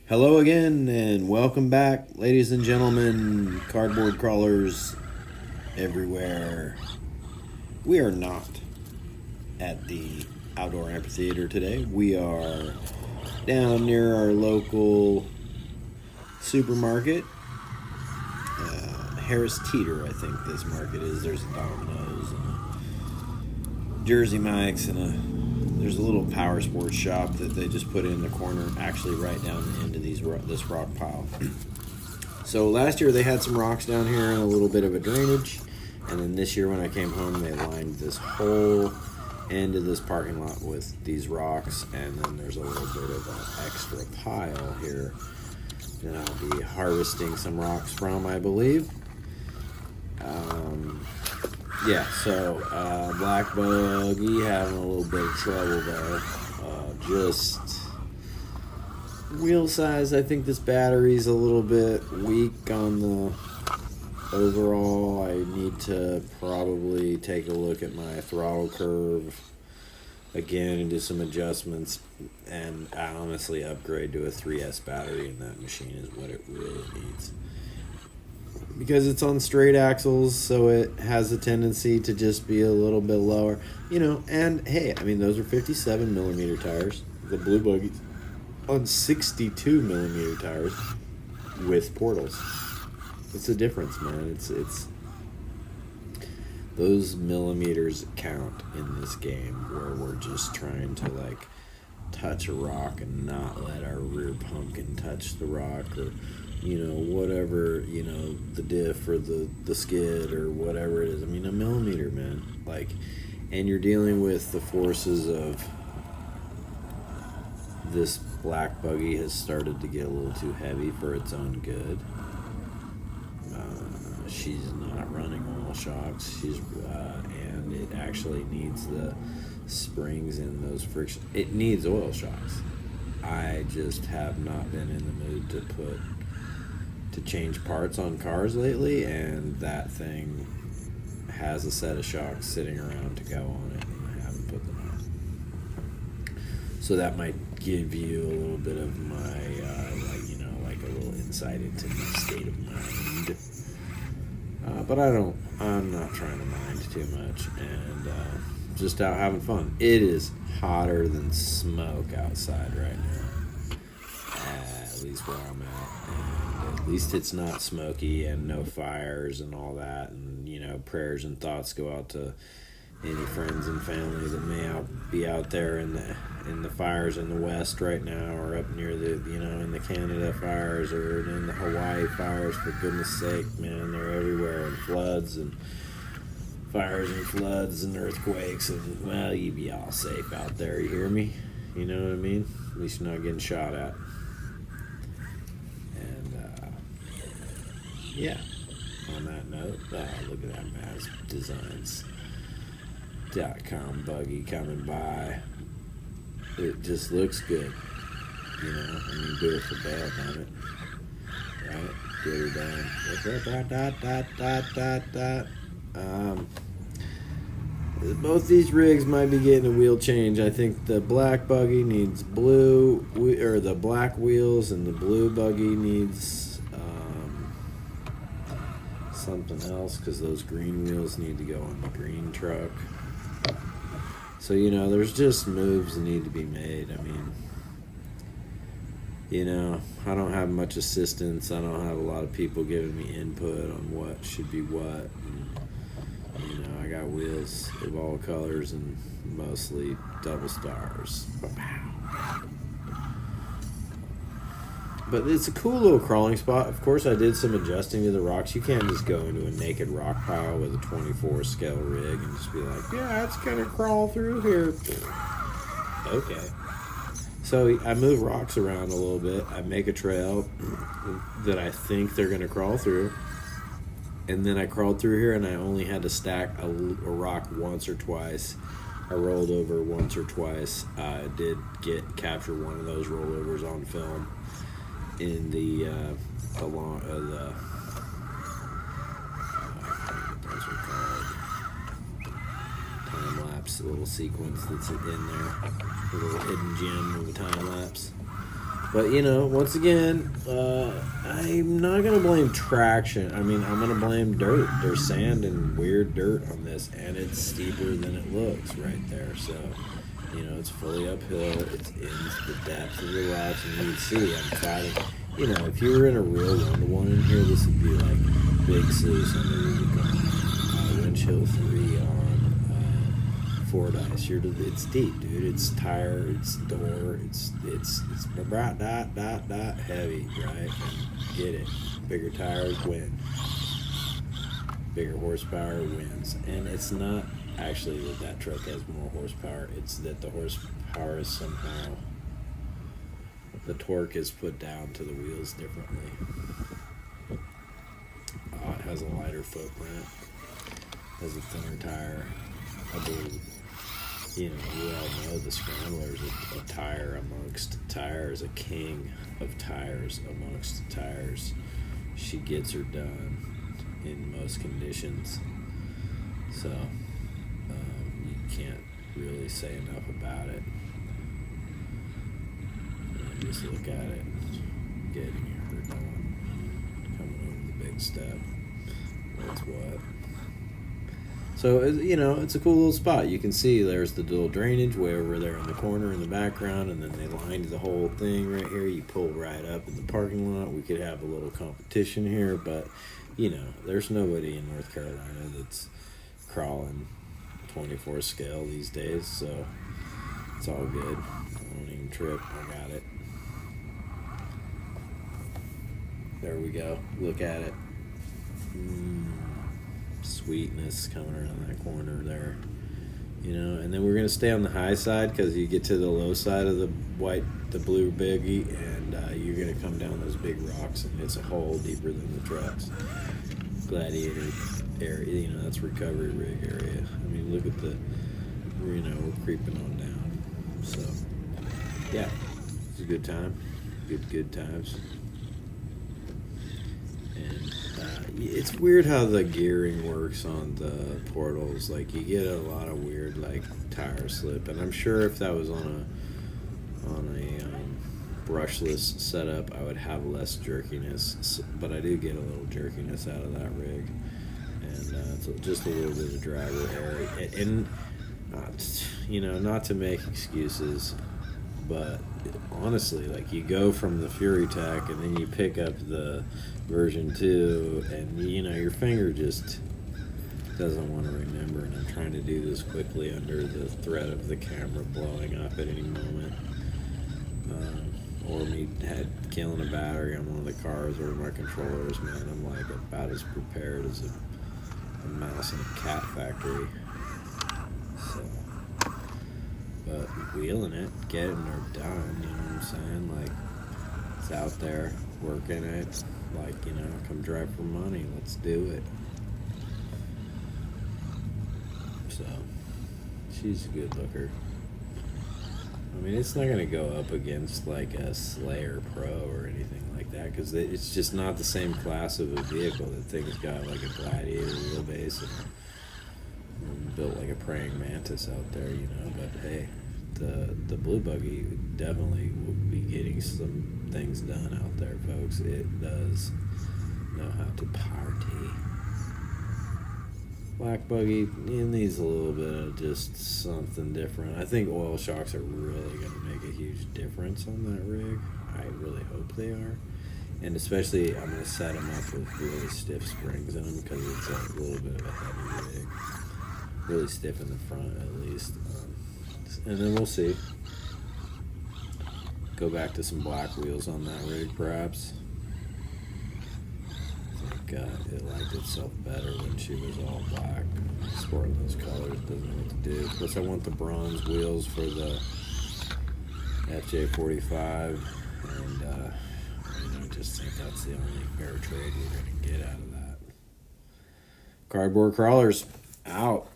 Hello again, and welcome back, ladies and gentlemen, cardboard crawlers everywhere. We are not at the outdoor amphitheater today. We are down near our local supermarket, Harris Teeter, I think this market is. There's a Domino's and a Jersey Mike's and there's a little power sports shop that they just put in the corner, actually right down the end of this rock pile. So last year they had some rocks down here and a little bit of a drainage, and then this year when I came home they lined this whole end of this parking lot with these rocks, and then there's a little bit of an extra pile here that I'll be harvesting some rocks from, I believe. So Black Buggy having a little bit of trouble there. Just wheel size, I think this battery's a little bit weak on the overall. I need to probably take a look at my throttle curve again and do some adjustments, and I honestly upgrade to a 3S battery in that machine is what it really needs. Because it's on straight axles, so it has a tendency to just be a little bit lower, and hey, I mean, those are 57 millimeter tires, the Blue Buggies, on 62 millimeter tires with portals. It's a difference, man. It's those millimeters count in this game, where we're just trying to touch a rock and not let our rear pumpkin touch the rock, or whatever, the diff or the skid or whatever it is. I mean, a millimeter, man. And you're dealing with the forces of this Black Buggy has started to get a little too heavy for its own good. She's not running oil shocks. And it actually needs the springs and those friction. It needs oil shocks. I just have not been in the mood to change parts on cars lately, and that thing has a set of shocks sitting around to go on it, and I haven't put them on. So that might give you a little bit of my a little insight into my state of mind. But I'm not trying to mind too much, and just out having fun. It is hotter than smoke outside right now, at least where I'm at, and at least it's not smoky and no fires and all that, and prayers and thoughts go out to any friends and family that may be out there in the fires in the west right now, or up near the in the Canada fires, or in the Hawaii fires. For goodness sake, man, they're everywhere, and floods and fires and floods and earthquakes, and well, you be all safe out there, you hear me? You know what I mean? At least you're not getting shot at. And on that note, look at that MazDesigns.com buggy coming by. It just looks good, I mean, do it for bail on it, right? Get her done. Both these rigs might be getting a wheel change. I think the Black Buggy needs the black wheels, and the Blue Buggy needs something else, because those green wheels need to go on the green truck. So, there's just moves that need to be made. I mean, I don't have much assistance. I don't have a lot of people giving me input on what should be what. And, I got wheels of all colors and mostly double stars. But it's a cool little crawling spot. Of course, I did some adjusting to the rocks. You can't just go into a naked rock pile with a 24 scale rig and just be like, yeah, it's going to crawl through here. Okay. So I move rocks around a little bit. I make a trail that I think they're going to crawl through. And then I crawled through here, and I only had to stack a rock once or twice. I rolled over once or twice. I did capture one of those rollovers on film in the time lapse little sequence that's in there, a little hidden gem of a time lapse. But once again, I'm not gonna blame traction. I mean, I'm gonna blame dirt. There's sand and weird dirt on this, and it's steeper than it looks right there. So, it's fully uphill. It's in the depth of the rocks, and you can see I'm fighting. If you were in a real one-to-one in here, this would be like Big Sus on the Rubicon, Winch Hill 3 on Fordyce. It's deep, dude. It's tire, it's door, it's heavy, right? And get it. Bigger tires win. Bigger horsepower wins. And it's not actually that truck has more horsepower. It's that the horsepower is somehow, the torque is put down to the wheels differently. It has a lighter footprint, has a thinner tire. I believe, we all know the Scrambler is a tire amongst tires, a king of tires amongst tires. She gets her done in most conditions. So, you can't really say enough about it. Just look at it, getting her done, coming over the big step. That's what. So, it's a cool little spot. You can see there's the little drainage way over there in the corner in the background, and then they lined the whole thing right here. You pull right up in the parking lot. We could have a little competition here, but, there's nobody in North Carolina that's crawling 24 scale these days, so it's all good. I won't even trip. I got it. There we go. Look at it. Sweetness coming around that corner there. And then we're going to stay on the high side because you get to the low side of the blue buggy, and you're going to come down those big rocks, and it's a hole deeper than the trucks. Gladiator area, that's recovery rig area. I mean, look at we're creeping on down. So, yeah, it's a good time. Good times. And it's weird how the gearing works on the portals. Like, you get a lot of weird, like, tire slip. And I'm sure if that was on a brushless setup, I would have less jerkiness. But I do get a little jerkiness out of that rig. And it's just a little bit of driver error. And not to make excuses, but honestly, like, you go from the Fury Tech and then you pick up the version 2, and your finger just doesn't want to remember, and I'm trying to do this quickly under the threat of the camera blowing up at any moment, or me killing a battery on one of the cars or my controllers. Man, I'm like about as prepared as a mouse in a cat factory. So, but wheeling it, getting her done, you know what I'm saying? Like, it's out there, working it, like, come drive for money, let's do it. So, she's a good looker. I mean, it's not going to go up against, like, a Slayer Pro or anything like that, because it's just not the same class of a vehicle. That thing's got, like, a Gladiator wheelbase and built like a praying mantis out there, but hey, the Blue Buggy definitely will be getting some things done out there, folks. It does know how to party. Black Buggy, it needs a little bit of just something different. I think oil shocks are really going to make a huge difference on that rig. I really hope they are. And especially, I'm going to set them up with really stiff springs in them because it's a little bit of a heavy rig. Really stiff in the front, at least. And then we'll see. Go back to some black wheels on that rig, perhaps. I think it liked itself better when she was all black. Sporting those colors, doesn't know what to do. Plus, I want the bronze wheels for the FJ45, and I just think that's the only fair trade we're going to get out of that. Cardboard crawlers, out.